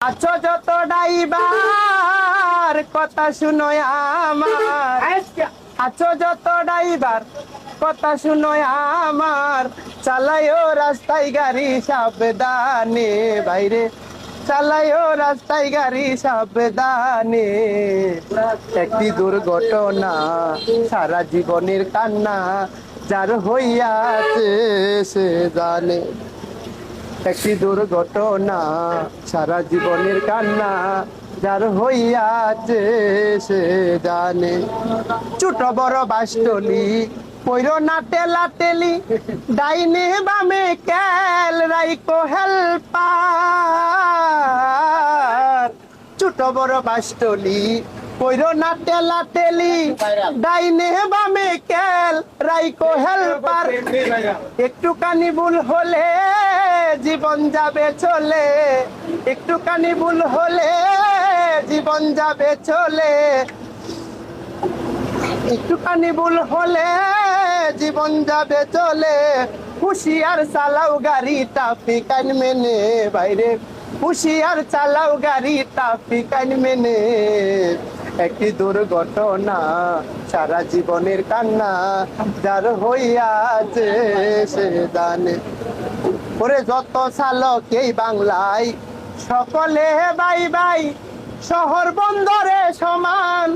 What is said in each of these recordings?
আছো যত ড্রাইভার কথা শুনো আমার, আছো যত ড্রাইভার কথা শুনো আমার, চালাইও রাস্তায় গাড়ি সাবধানে বাইরে, চালাইও রাস্তায় গাড়ি সাবধানে। একটি দুর্ঘটনা সারা জীবনের কান্না, যার হইয়াছে সে জানে। একটি দুর্ঘটনা সারা জীবনের কান্না, যার হইয়াছে সে জানে। ছোট বড় বাসটলি পইরো না টেলা টেলি, ডাইনে বামে কেল রাইকো হেল্পার। ছোট বড় বাসটলি পইরো না টেলা টেলি, ডাইনে বামে কেল রাইকো হেল্পার। একটুখানি ভুল হলে জীবন যাবে চলে, একটুখানি ভুল হলে জীবন যাবে চলে, একটুখানি ভুল হলে জীবন যাবে চলে। হুশিয়ার চালাও গাড়ি ট্রাফিক আইন মেনে বাইরে, হুশিয়ার চালাও গাড়ি ট্রাফিক আইন মেনে। একটি দুর্ঘটনা সারা জীবনের কান্না, যার হইয়াছে সে জানে। ওরে যত চালক এই বাংলায় সকলে বাই বাই, শহর বন্দরে সমান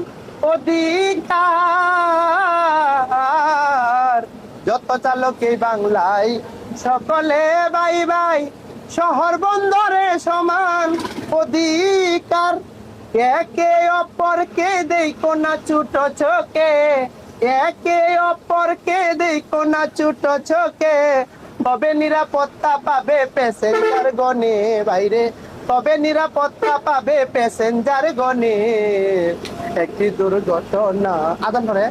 অধিকার। যত চালক এই বাংলায় সকলে বাই বাই, শহর বন্দরে সমান অধিকার। একে অপরকে দেখো না ছোট চোখে, একে অপরকে দেখো না ছোট চোখে। তবে নিরাপত্তা পাবে প্যাসেঞ্জার গনে বাইরে, তবে নিরাপত্তা পাবে প্যাসেঞ্জার গনে। একটি দুর্ঘটনা আদান করে